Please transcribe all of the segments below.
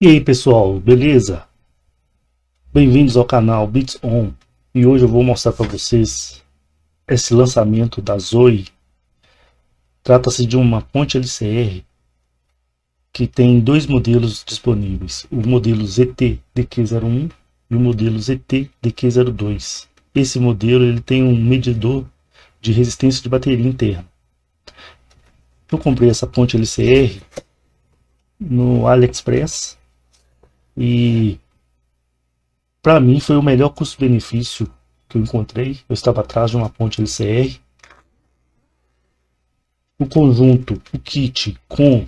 E aí pessoal, beleza? Bem-vindos ao canal Beats On. E hoje eu vou mostrar para vocês esse lançamento da Zoe. Trata-se de uma ponte LCR que tem dois modelos disponíveis, o modelo ZT-DQ01 e o modelo ZT-DQ02. Esse modelo ele tem um medidor de resistência de bateria interna. Eu comprei essa ponte LCR no AliExpress e para mim foi o melhor custo-benefício que eu encontrei. Eu estava atrás de uma ponte LCR. O conjunto, o kit com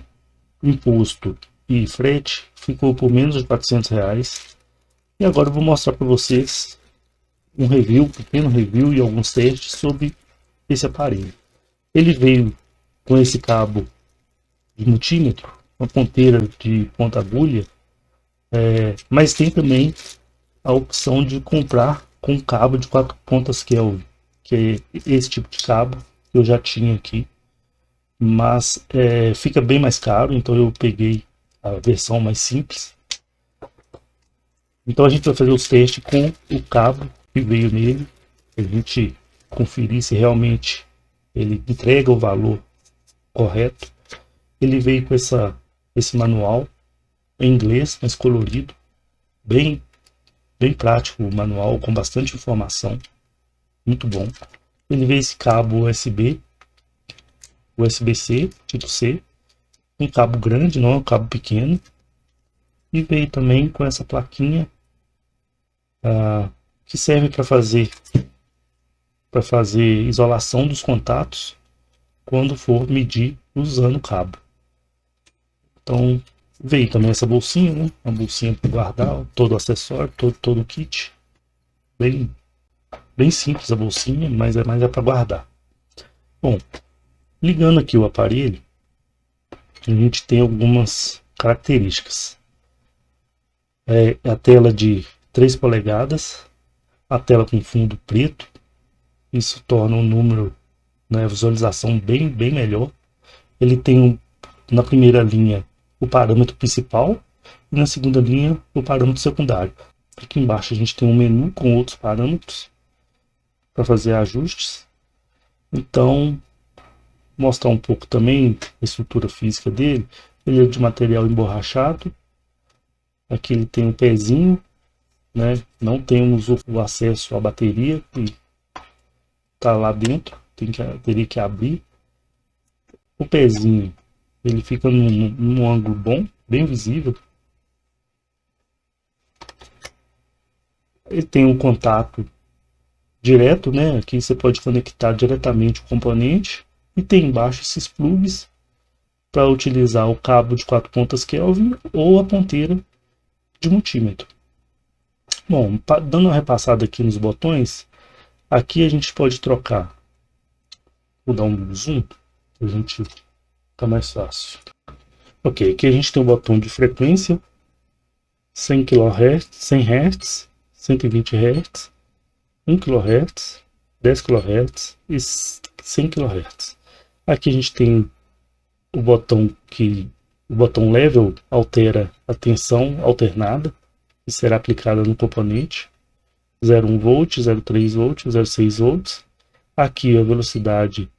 imposto e frete ficou por menos de R$ 400. E agora eu vou mostrar para vocês um review, um pequeno review e alguns testes sobre esse aparelho. Ele veio com esse cabo de multímetro, uma ponteira de ponta agulha, mas tem também a opção de comprar com cabo de 4 pontas Kelvin, que é esse tipo de cabo que eu já tinha aqui, mas fica bem mais caro, então eu peguei a versão mais simples. Então a gente vai fazer os testes com o cabo que veio nele, a gente conferir se realmente ele entrega o valor correto. Ele veio com esse manual em inglês, mas colorido, bem bem prático o manual, com bastante informação, muito bom. Ele veio esse cabo USB-C, tipo C, um cabo grande, não é um cabo pequeno, e veio também com essa plaquinha que serve para fazer isolação dos contatos quando for medir usando o cabo. Então veio também essa bolsinha, né? Uma bolsinha para guardar todo o acessório, todo o kit, bem bem simples a bolsinha, mas é mais para guardar. Bom, ligando aqui o aparelho, a gente tem algumas características. A tela de 3 polegadas, a tela com fundo preto, isso torna o número, né, a visualização bem melhor. Ele tem na primeira linha o parâmetro principal e na segunda linha o parâmetro secundário. Aqui embaixo a gente tem um menu com outros parâmetros para fazer ajustes. Então, mostrar um pouco também a estrutura física dele. Ele é de material emborrachado. Aqui ele tem um pezinho, né? Não temos o acesso à bateria que está lá dentro, teria que abrir. O pezinho ele fica num ângulo bom, bem visível. Ele tem um contato direto, né? Aqui você pode conectar diretamente o componente, e tem embaixo esses plugs para utilizar o cabo de 4 pontas Kelvin ou a ponteira de multímetro. Bom, dando uma repassada aqui nos botões, aqui a gente pode trocar. Vou dar um zoom para a gente ficar mais fácil. Ok, aqui a gente tem o botão de frequência, 100 kHz, 100 Hz, 120 Hz, 1 kHz, 10 kHz e 100 kHz. Aqui a gente tem o botão level altera a tensão alternada que será aplicada no componente, 0,1 volt, 0,3 volt, 0,6 volts. Aqui a velocidade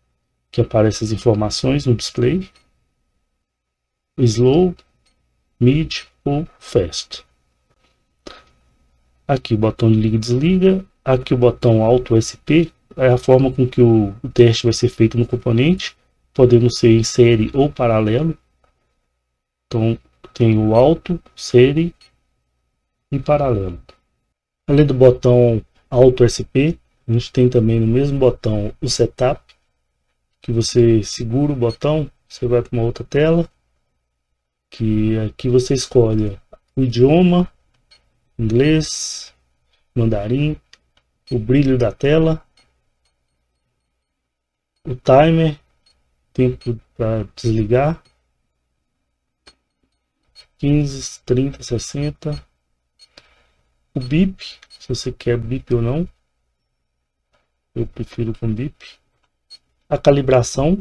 que aparece as informações no display, slow, mid ou fast. Aqui o botão de liga e desliga. Aqui o botão Auto SP é a forma com que o teste vai ser feito no componente, podendo ser em série ou paralelo. Então tem o Auto, série e paralelo. Além do botão Auto SP, a gente tem também no mesmo botão o Setup, que você segura o botão, você vai para uma outra tela, que aqui você escolhe o idioma, inglês, mandarim, o brilho da tela, o timer, tempo para desligar, 15, 30, 60, o bip, se você quer bip ou não, eu prefiro com bip, a calibração,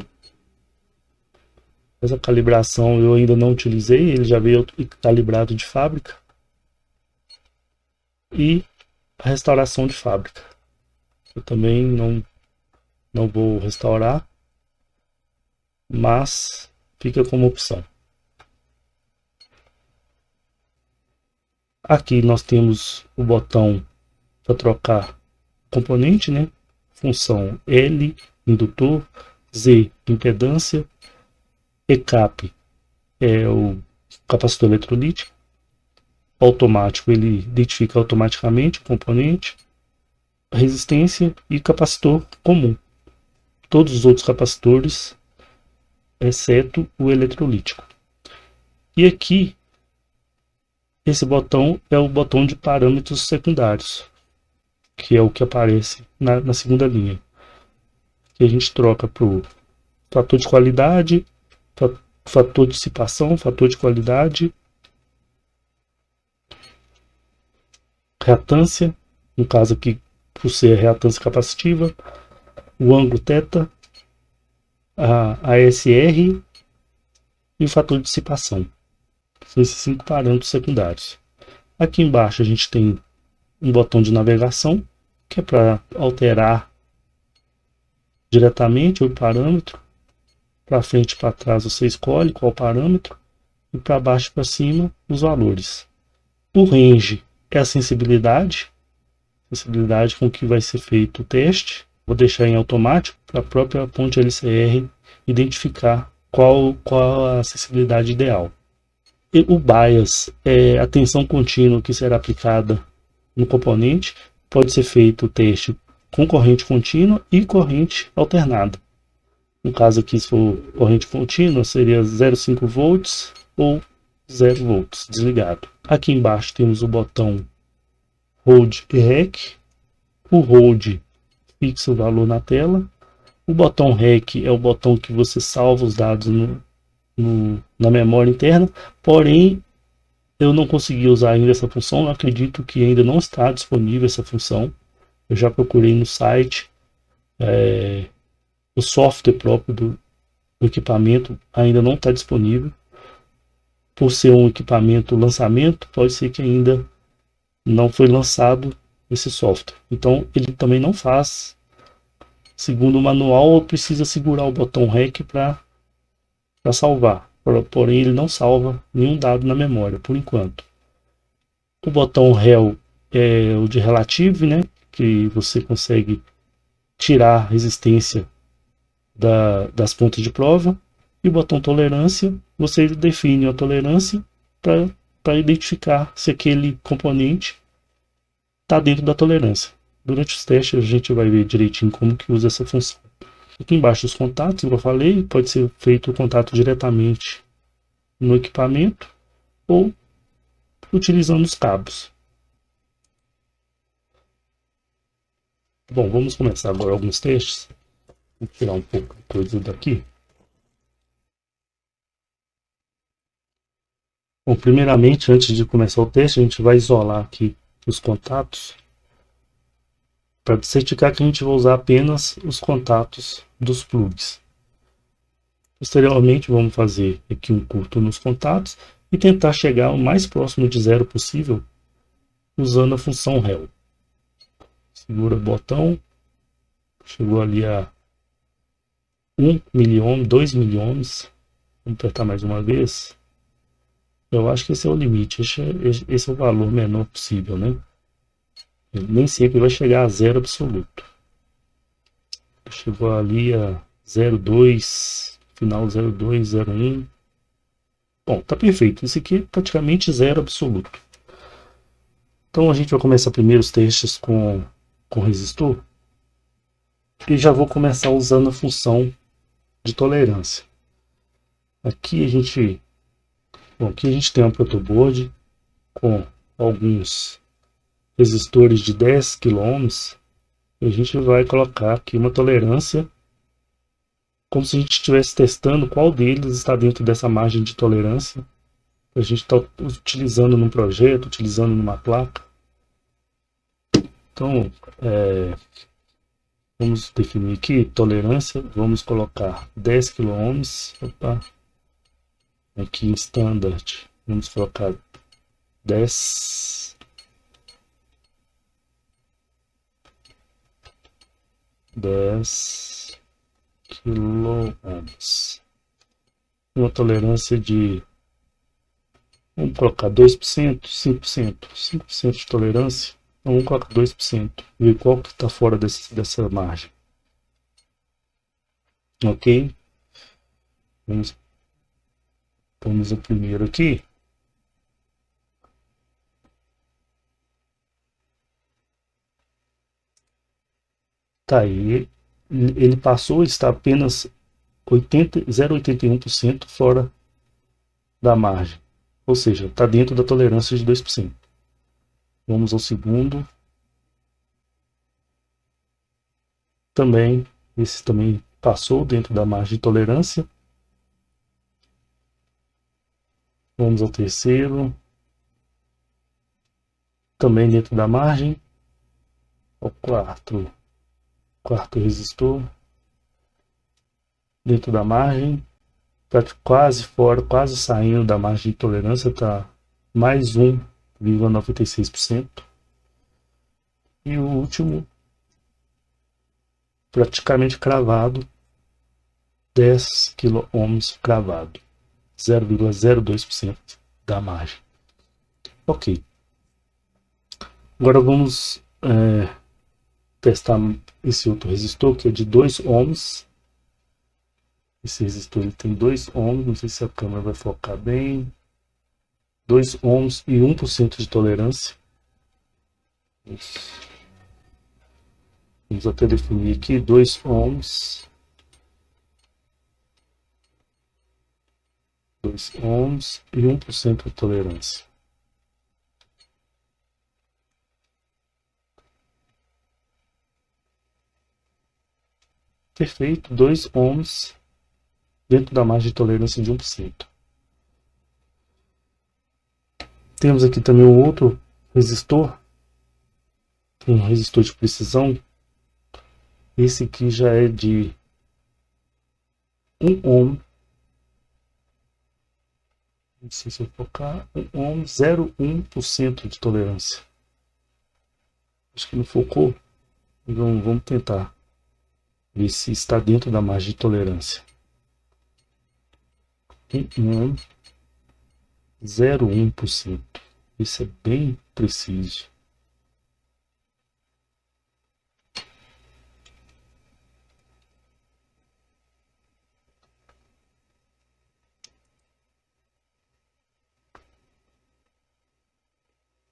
Essa calibração eu ainda não utilizei, ele já veio calibrado de fábrica. E a restauração de fábrica. Eu também não vou restaurar, mas fica como opção. Aqui nós temos o botão para trocar componente, né? Função L, indutor, Z, impedância, ECAP é o capacitor eletrolítico, automático, ele identifica automaticamente o componente, resistência e capacitor comum. Todos os outros capacitores, exceto o eletrolítico. E aqui, esse botão é o botão de parâmetros secundários, que é o que aparece na segunda linha. Que a gente troca para o fator de qualidade, fator de dissipação, fator de qualidade, reatância, no caso aqui por ser reatância capacitiva, o ângulo θ, a ASR e o fator de dissipação. São esses 5 parâmetros secundários. Aqui embaixo a gente tem um botão de navegação, que é para alterar diretamente o parâmetro. Para frente e para trás você escolhe qual parâmetro, e para baixo e para cima os valores. O range é a sensibilidade com que vai ser feito o teste. Vou deixar em automático para a própria ponte LCR identificar qual a sensibilidade ideal. E o bias é a tensão contínua que será aplicada no componente. Pode ser feito o teste com corrente contínua e corrente alternada. No caso aqui, se for corrente contínua, seria 0,5 volts ou 0 volts desligado. Aqui embaixo temos o botão Hold e REC. O Hold fixa o valor na tela. O botão REC é o botão que você salva os dados na memória interna, porém eu não consegui usar ainda essa função. Eu acredito que ainda não está disponível essa função. Eu já procurei no site, o software próprio do equipamento ainda não está disponível. Por ser um equipamento lançamento, pode ser que ainda não foi lançado esse software. Então ele também não faz, segundo o manual, precisa segurar o botão REC para salvar. Porém ele não salva nenhum dado na memória por enquanto. O botão REL é o de relativo, né? Que você consegue tirar resistência das pontas de prova. E o botão tolerância, você define a tolerância para identificar se aquele componente está dentro da tolerância. Durante os testes a gente vai ver direitinho como que usa essa função. Aqui embaixo os contatos, como eu falei, pode ser feito o contato diretamente no equipamento ou utilizando os cabos. Bom, vamos começar agora alguns testes. Vou tirar um pouco de coisa daqui. Bom, primeiramente, antes de começar o teste, a gente vai isolar aqui os contatos para certificar que a gente vai usar apenas os contatos dos plugs. Posteriormente, vamos fazer aqui um curto nos contatos e tentar chegar o mais próximo de zero possível usando a função REL. Segura o botão, chegou ali a 1 miliohm, 2 miliohms. Vamos apertar mais uma vez. Eu acho que esse é o limite, esse é o valor menor possível, né? Ele nem sempre vai chegar a zero absoluto. Chegou ali a 0,2, final 0,2, 0,1. Bom, tá perfeito. Esse aqui é praticamente zero absoluto. Então a gente vai começar primeiro os testes com resistor. E já vou começar usando a função de tolerância. Aqui a gente tem um protoboard com alguns resistores de 10 kΩ. E a gente vai colocar aqui uma tolerância, como se a gente estivesse testando qual deles está dentro dessa margem de tolerância. A gente está utilizando num projeto, utilizando numa placa. Então, vamos definir aqui tolerância. Vamos colocar 10 kΩ. Opa. Aqui em Standard, vamos colocar 10 quiloohms. Uma tolerância de, vamos colocar 2%, 5%, 5% de tolerância. Então, vamos colocar 2%, ver qual que está fora dessa margem. Ok? Vamos o primeiro aqui. Tá aí, ele passou, está apenas 0,81% fora da margem, ou seja, está dentro da tolerância de 2%. Vamos ao segundo. Também, esse também passou dentro da margem de tolerância. Vamos ao terceiro. Também dentro da margem. Ao quarto resistor. Dentro da margem. Quase fora, quase saindo da margem de tolerância. Está mais 1,96%. E o último, praticamente cravado, 10 quiloohms cravado, 0,02% da margem. Ok. Agora vamos testar esse outro resistor, que é de 2 ohms. Esse resistor ele tem 2 ohms, não sei se a câmera vai focar bem. 2 ohms e 1% de tolerância. Vamos até definir aqui 2 ohms. 2 ohms e 1% de tolerância. Perfeito, 2 ohms dentro da margem de tolerância de 1%. Temos aqui também um outro resistor, um resistor de precisão. Esse aqui já é de 1 ohm. Não sei se eu focar. 1 ohm, 0,1% de tolerância. Acho que não focou. Então vamos tentar ver se está dentro da margem de tolerância. 1 ohm, 0,1%. Isso é bem preciso.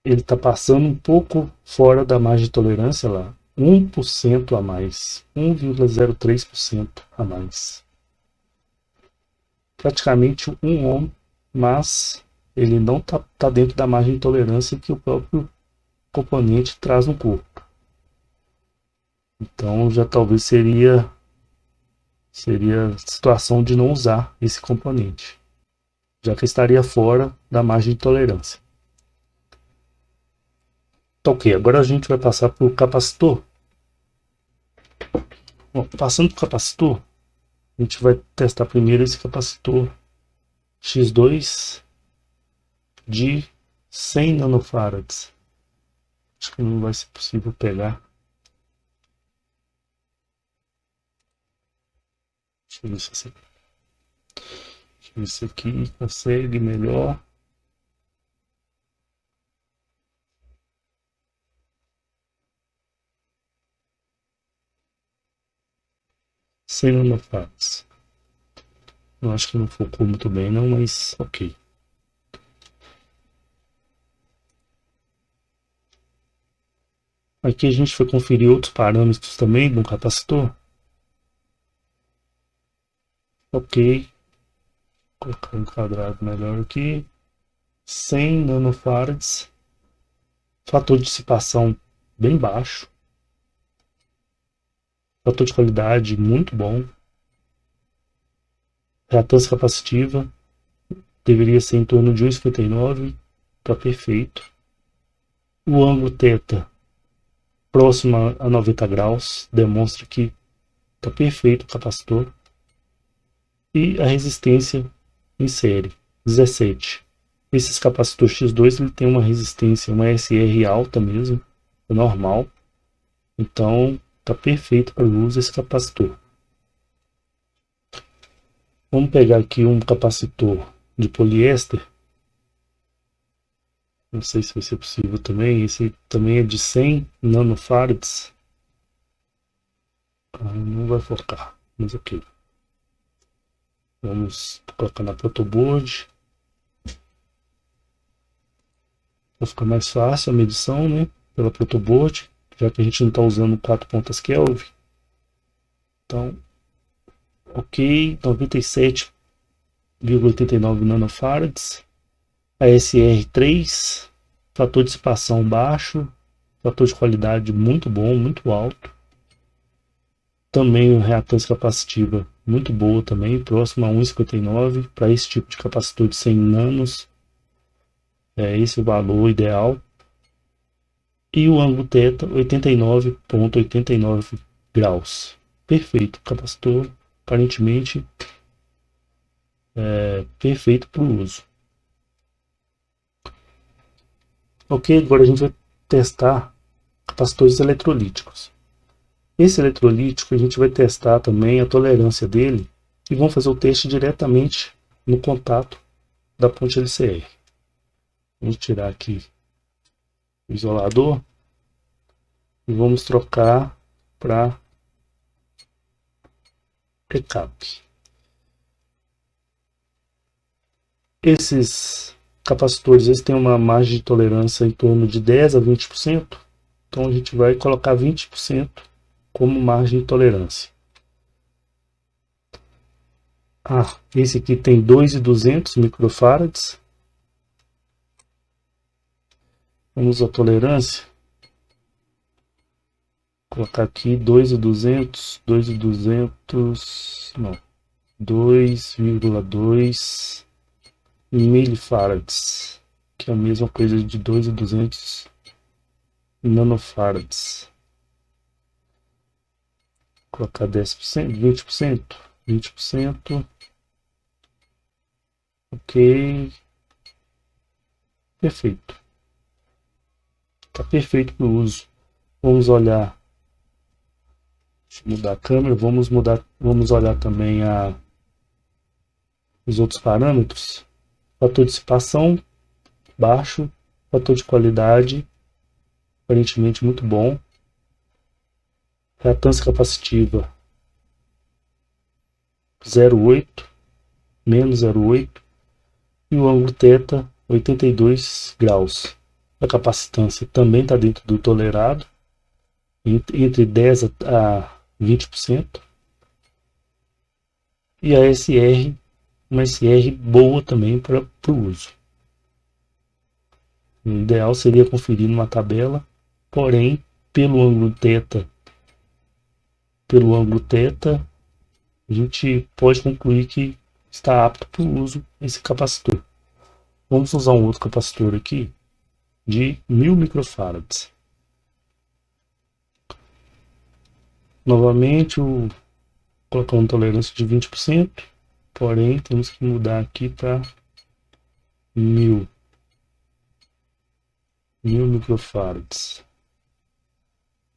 Ele está passando um pouco fora da margem de tolerância lá. 1% a mais. 1,03% a mais. Praticamente 1 ohm, mas ele não está dentro da margem de tolerância que o próprio componente traz no corpo. Então já talvez seria situação de não usar esse componente, já que estaria fora da margem de tolerância. Tá, ok, agora a gente vai passar para o capacitor. Bom, passando para o capacitor, a gente vai testar primeiro esse capacitor X2 de 100 nanofarads. Acho que não vai ser possível pegar. Deixa eu ver se aqui consegue melhor. Sem nanofarads. Eu acho que não focou muito bem não, mas ok. Aqui a gente vai conferir outros parâmetros também do capacitor. Ok. Vou colocar um quadrado melhor aqui. 100 nanofarads. Fator de dissipação bem baixo. Fator de qualidade muito bom. Reatância capacitiva deveria ser em torno de 1,59. Está perfeito. O ângulo θ próximo a 90 graus demonstra que está perfeito o capacitor. E a resistência em série 17. Esse capacitor X2 ele tem uma resistência, uma SR alta mesmo, é normal. Então tá perfeito para o uso esse capacitor. Vamos pegar aqui um capacitor de poliéster. Não sei se vai ser possível também. Esse também é de 100 nanofarads. Não vai focar, mas ok. Vamos colocar na protoboard. Vai ficar mais fácil a medição, né? Pela protoboard, já que a gente não está usando 4 pontas Kelvin. Então, ok, 97,89 nanofarads. A SR3, fator de dissipação baixo, fator de qualidade muito bom, muito alto. Também reatância capacitiva muito boa também, próximo a 1,59 para esse tipo de capacitor de 100 nanos. É esse o valor ideal. E o ângulo θ 89,89 graus. Perfeito, capacitor aparentemente perfeito para o uso. Ok, agora a gente vai testar capacitores eletrolíticos. Esse eletrolítico a gente vai testar também a tolerância dele e vamos fazer o teste diretamente no contato da ponte LCR. Vamos tirar aqui o isolador e vamos trocar para recap. Esses capacitores eles têm uma margem de tolerância em torno de 10 a 20%, então a gente vai colocar 20% como margem de tolerância. Esse aqui tem 2.200 microfarads. Vamos à tolerância. Vou colocar aqui 2.200, 2,2 milifarads, que é a mesma coisa de 2.200 nanofarads. Vou colocar 10%, 20%. Ok. Perfeito. Está perfeito para o uso. Vamos olhar. Deixa eu mudar a câmera. Vamos olhar também os outros parâmetros. Fator de dissipação baixo, fator de qualidade aparentemente muito bom. Reatância capacitiva 0,8, menos 0,8. E o ângulo θ 82 graus. A capacitância também está dentro do tolerado, entre 10 a 20%. E a SR, uma SR boa também para o uso. O ideal seria conferir numa tabela, porém, pelo ângulo θ, a gente pode concluir que está apto para o uso esse capacitor. Vamos usar um outro capacitor aqui de 1000 microfarads. Novamente, colocar uma tolerância de 20%, porém temos que mudar aqui para 1000 microfarads.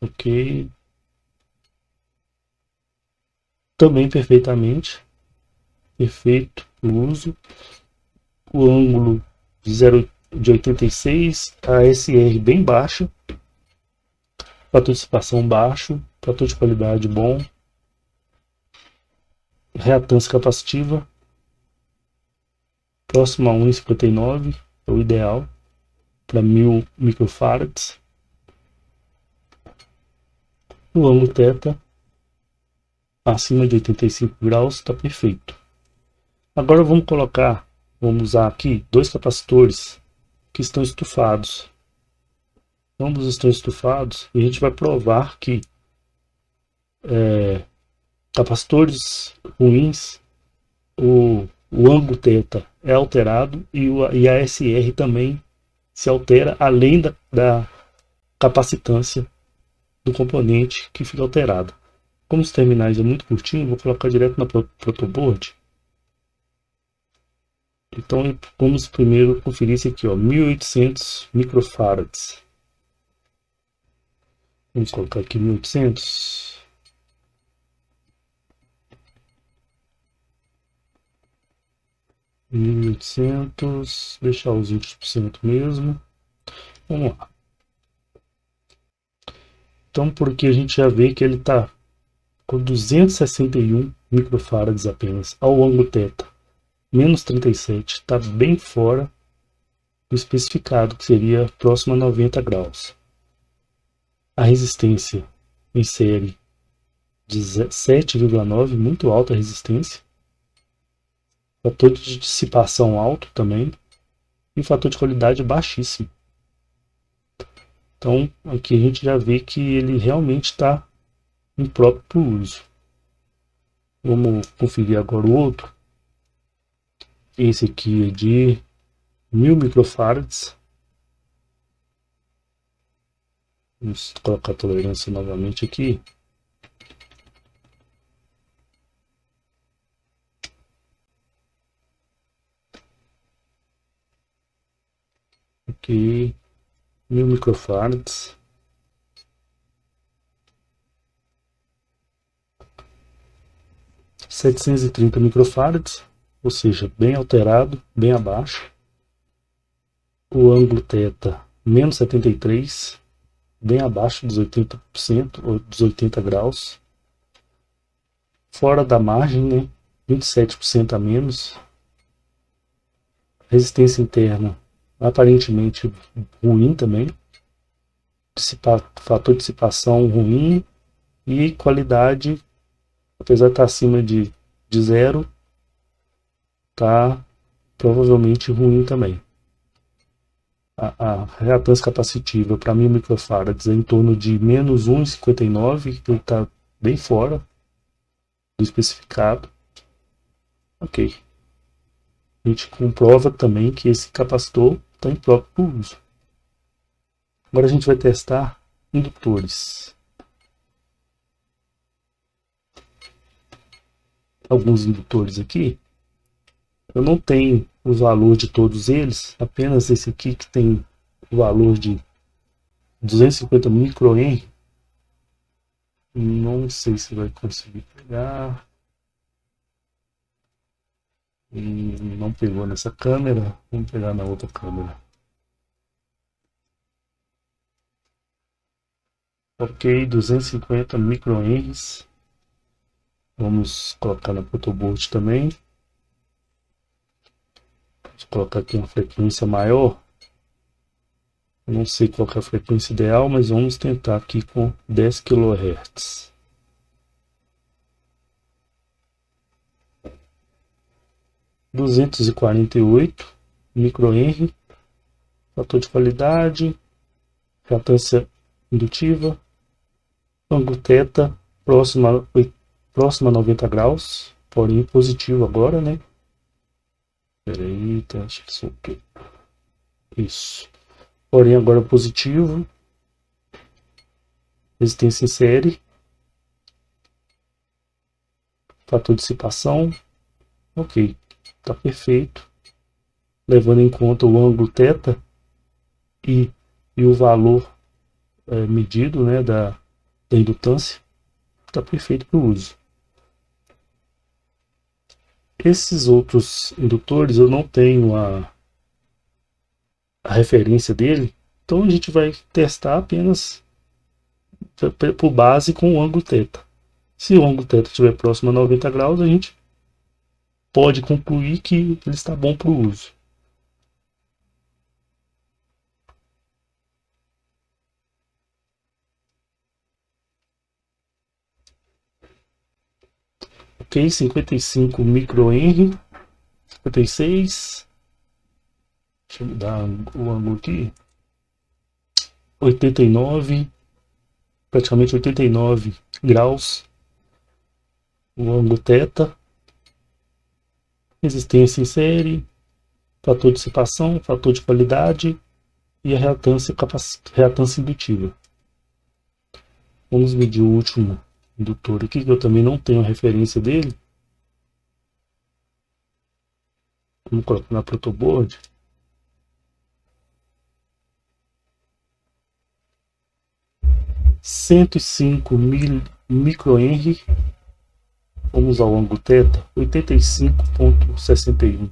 Ok. Também perfeitamente. Perfeito o uso. O ângulo de 86, a SR bem baixa. Fator de dissipação baixo. Fator de qualidade bom. Reatância capacitiva próximo a 1,59 é o ideal para 1000 microfarads. O ângulo θ acima de 85 graus está perfeito. Agora vamos usar aqui dois capacitores que estão estufados. Ambos estão estufados e a gente vai provar que capacitores ruins, o ângulo θ é alterado e a SR também se altera, além da capacitância do componente que fica alterado. Como os terminais é muito curtinho, vou colocar direto na protoboard. Então vamos primeiro conferir esse aqui, ó, 1800 microfarads. Vamos colocar aqui 1800. Deixar os 20% mesmo. Vamos lá. Então, porque a gente já vê que ele está com 261 microfarads apenas ao ângulo θ, menos 37, está bem fora do especificado, que seria próximo a 90 graus. A resistência em série de 7,9, muito alta a resistência. Fator de dissipação alto também. E fator de qualidade baixíssimo. Então, aqui a gente já vê que ele realmente está impróprio para o uso. Vamos conferir agora o outro. Esse aqui é de 1000 microfarads. Vamos colocar a tolerância novamente aqui. Aqui, 1000 microfarads. 730 microfarads, ou seja, bem alterado, bem abaixo. O ângulo θ, menos 73, bem abaixo dos 80%, ou dos 80 graus. Fora da margem, né? 27% a menos. Resistência interna, aparentemente ruim também. Fator de dissipação ruim. E qualidade, apesar de estar acima de zero, está provavelmente ruim também. A reatância capacitiva para 1000 microfarads é em torno de menos 1,59, que está bem fora do especificado. Ok. A gente comprova também que esse capacitor está impróprio para o uso. Agora a gente vai testar indutores. Alguns indutores aqui. Eu não tenho o valor de todos eles, apenas esse aqui que tem o valor de 250 microhenry. Não sei se vai conseguir pegar. Não pegou nessa câmera. Vamos pegar na outra câmera. Ok, 250 microhenries. Vamos colocar na protoboard também. Vou colocar aqui uma frequência maior. Eu não sei qual é a frequência ideal, mas vamos tentar aqui com 10 kHz. ...248 microhenry, fator de qualidade, reatância indutiva, ângulo θ próximo a 90 graus, porém positivo agora, né? Espera aí, acho que soltou. Isso. Porém agora positivo. Resistência em série. Fator de dissipação. Ok. Está perfeito. Levando em conta o ângulo θ e o valor medido, né, da indutância. Está perfeito para o uso. Esses outros indutores eu não tenho a referência dele, então a gente vai testar apenas por base com o ângulo θ. Se o ângulo θ estiver próximo a 90 graus, a gente pode concluir que ele está bom para o uso. Ok, 55 microhenry, 56. Deixa eu mudar o ângulo aqui. 89, praticamente 89 graus. O ângulo θ. Resistência em série, fator de dissipação, fator de qualidade e a reatância indutiva. Vamos medir o último indutor aqui, que eu também não tenho a referência dele. Vamos colocar na protoboard. microhenry. Vamos ao ângulo θ, 85,61.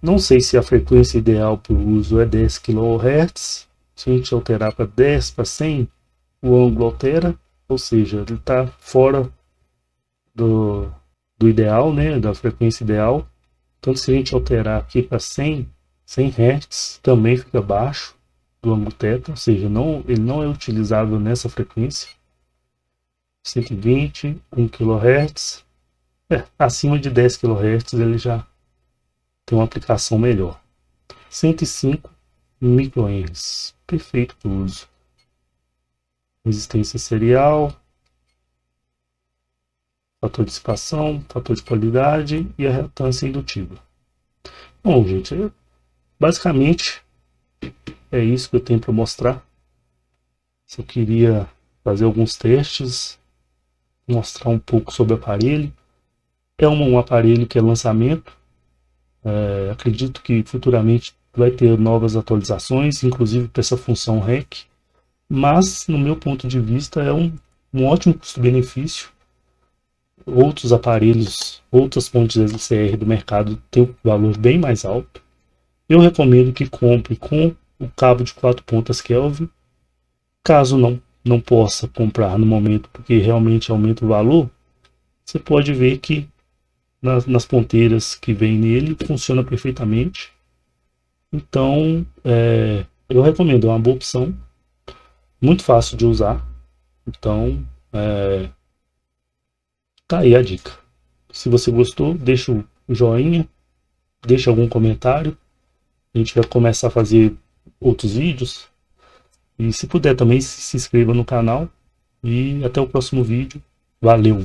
Não sei se a frequência ideal para o uso é 10 kHz. Se a gente alterar para 10, para 100, o ângulo altera, ou seja, ele está fora do ideal, né, da frequência ideal. Então, se a gente alterar aqui para 100 Hz, também fica baixo do ângulo θ, ou seja, ele não é utilizável nessa frequência. 120, 1 kHz, acima de 10 kHz ele já tem uma aplicação melhor. 105 microhenries, perfeito para o uso. Resistência serial, fator de dissipação, fator de qualidade e a reatância indutiva. Bom, gente, basicamente é isso que eu tenho para mostrar. Eu queria fazer alguns testes, mostrar um pouco sobre o aparelho. É um aparelho que é lançamento. Acredito que futuramente vai ter novas atualizações, inclusive para essa função REC. Mas, no meu ponto de vista, é um ótimo custo-benefício. Outros aparelhos, outras fontes LCR do mercado têm um valor bem mais alto. Eu recomendo que compre com o cabo de 4 pontas Kelvin. Caso não possa comprar no momento, porque realmente aumenta o valor, você pode ver que nas ponteiras que vem nele funciona perfeitamente. Então, eu recomendo, é uma boa opção, muito fácil de usar. Então, tá aí a dica. Se você gostou, deixa o joinha, deixa algum comentário. A gente vai começar a fazer outros vídeos. E se puder também, se inscreva no canal. E até o próximo vídeo. Valeu!